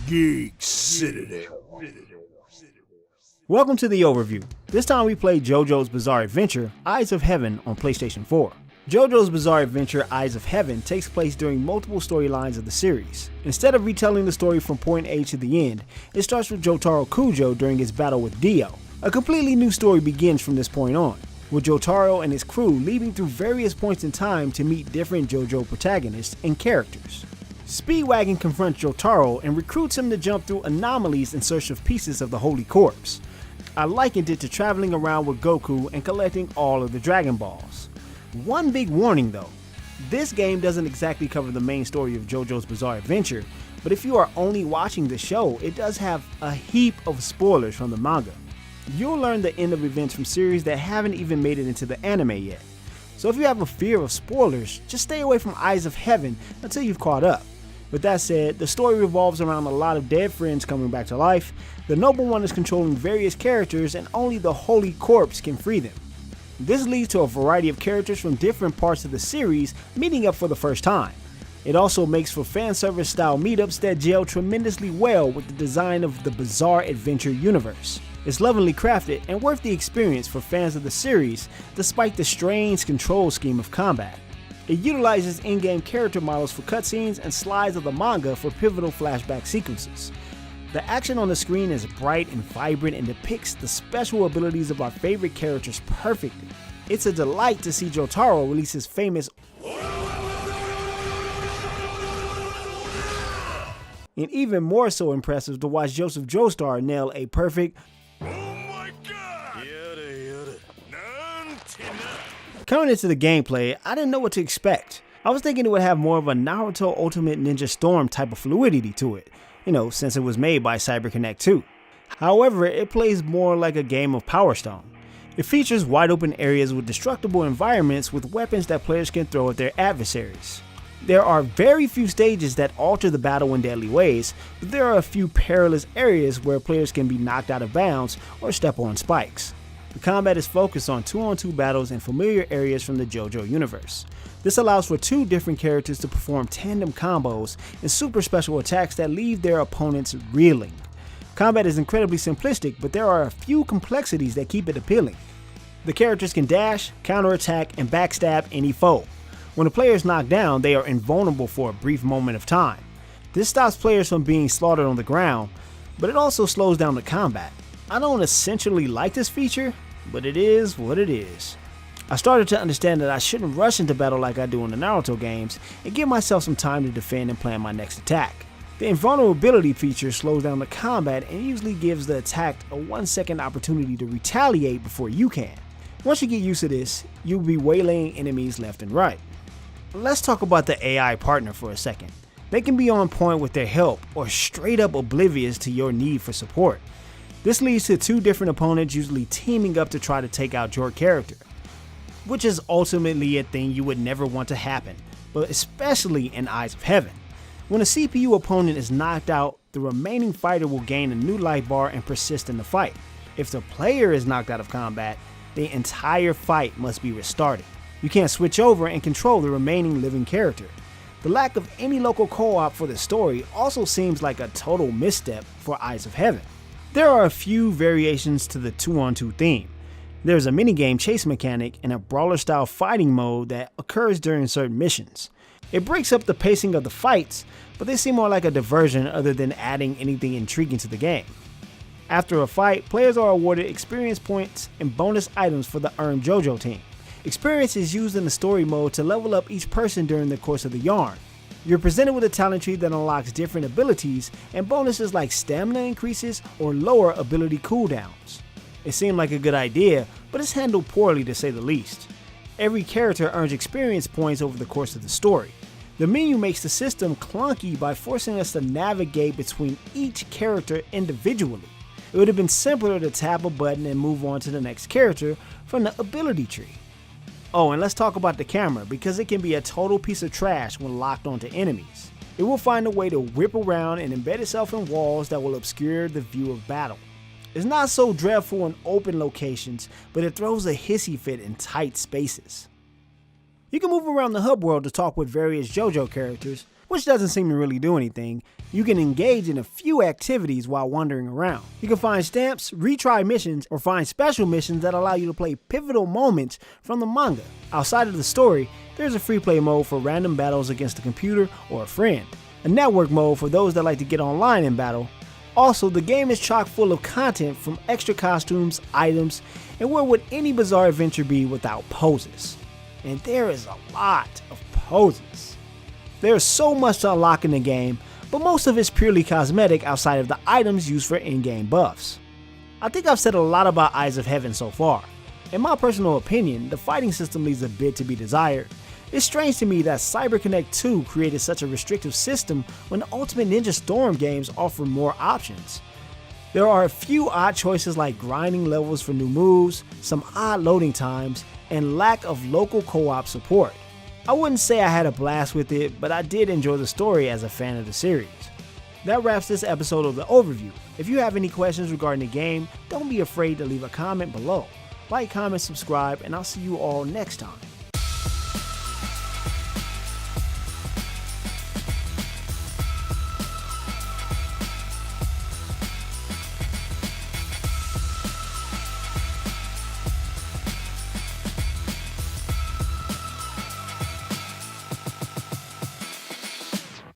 Geek, Citadel. Welcome to the overview. This time we play JoJo's Bizarre Adventure, Eyes of Heaven on PlayStation 4. JoJo's Bizarre Adventure, Eyes of Heaven takes place during multiple storylines of the series. Instead of retelling the story from point A to the end, it starts with Jotaro Kujo during his battle with Dio. A completely new story begins from this point on, with Jotaro and his crew leaving through various points in time to meet different JoJo protagonists and characters. Speedwagon confronts Jotaro and recruits him to jump through anomalies in search of pieces of the Holy Corpse. I likened it to traveling around with Goku and collecting all of the Dragon Balls. One big warning though, this game doesn't exactly cover the main story of JoJo's Bizarre Adventure, but if you are only watching the show, it does have a heap of spoilers from the manga. You'll learn the end of events from series that haven't even made it into the anime yet. So if you have a fear of spoilers, just stay away from Eyes of Heaven until you've caught up. With that said, the story revolves around a lot of dead friends coming back to life. The Noble One is controlling various characters and only the Holy Corpse can free them. This leads to a variety of characters from different parts of the series meeting up for the first time. It also makes for fan service style meetups that gel tremendously well with the design of the Bizarre Adventure universe. It's lovingly crafted and worth the experience for fans of the series despite the strange control scheme of combat. It utilizes in-game character models for cutscenes and slides of the manga for pivotal flashback sequences. The action on the screen is bright and vibrant and depicts the special abilities of our favorite characters perfectly. It's a delight to see Jotaro release his famous and even more so impressive to watch Joseph Joestar nail a perfect Coming into the gameplay, I didn't know what to expect. I was thinking it would have more of a Naruto Ultimate Ninja Storm type of fluidity to it, since it was made by CyberConnect 2. However, it plays more like a game of Power Stone. It features wide open areas with destructible environments with weapons that players can throw at their adversaries. There are very few stages that alter the battle in deadly ways, but there are a few perilous areas where players can be knocked out of bounds or step on spikes. The combat is focused on 2-on-2 battles in familiar areas from the JoJo universe. This allows for two different characters to perform tandem combos and super special attacks that leave their opponents reeling. Combat is incredibly simplistic, but there are a few complexities that keep it appealing. The characters can dash, counterattack, and backstab any foe. When a player is knocked down, they are invulnerable for a brief moment of time. This stops players from being slaughtered on the ground, but it also slows down the combat. I don't essentially like this feature, but it is what it is. I started to understand that I shouldn't rush into battle like I do in the Naruto games and give myself some time to defend and plan my next attack. The invulnerability feature slows down the combat and usually gives the attacked a 1-second opportunity to retaliate before you can. Once you get used to this, you'll be waylaying enemies left and right. Let's talk about the AI partner for a second. They can be on point with their help or straight up oblivious to your need for support. This leads to two different opponents usually teaming up to try to take out your character, which is ultimately a thing you would never want to happen, but especially in Eyes of Heaven. When a CPU opponent is knocked out, the remaining fighter will gain a new life bar and persist in the fight. If the player is knocked out of combat, the entire fight must be restarted. You can't switch over and control the remaining living character. The lack of any local co-op for the story also seems like a total misstep for Eyes of Heaven. There are a few variations to the 2-on-2 theme. There's a minigame chase mechanic and a brawler-style fighting mode that occurs during certain missions. It breaks up the pacing of the fights, but they seem more like a diversion other than adding anything intriguing to the game. After a fight, players are awarded experience points and bonus items for the Earn JoJo team. Experience is used in the story mode to level up each person during the course of the yarn. You're presented with a talent tree that unlocks different abilities and bonuses like stamina increases or lower ability cooldowns. It seemed like a good idea, but it's handled poorly to say the least. Every character earns experience points over the course of the story. The menu makes the system clunky by forcing us to navigate between each character individually. It would have been simpler to tap a button and move on to the next character from the ability tree. Oh, and let's talk about the camera, because it can be a total piece of trash when locked onto enemies. It will find a way to whip around and embed itself in walls that will obscure the view of battle. It's not so dreadful in open locations, but it throws a hissy fit in tight spaces. You can move around the hub world to talk with various JoJo characters, which doesn't seem to really do anything. You can engage in a few activities while wandering around. You can find stamps, retry missions, or find special missions that allow you to play pivotal moments from the manga. Outside of the story, there's a free play mode for random battles against a computer or a friend, a network mode for those that like to get online in battle. Also, the game is chock full of content from extra costumes, items, and where would any bizarre adventure be without poses? And there is a lot of poses. There's so much to unlock in the game, but most of it's purely cosmetic outside of the items used for in-game buffs. I think I've said a lot about Eyes of Heaven so far. In my personal opinion, the fighting system leaves a bit to be desired. It's strange to me that CyberConnect 2 created such a restrictive system when the Ultimate Ninja Storm games offer more options. There are a few odd choices like grinding levels for new moves, some odd loading times, and lack of local co-op support. I wouldn't say I had a blast with it, but I did enjoy the story as a fan of the series. That wraps this episode of the overview. If you have any questions regarding the game, don't be afraid to leave a comment below. Like, comment, subscribe, and I'll see you all next time.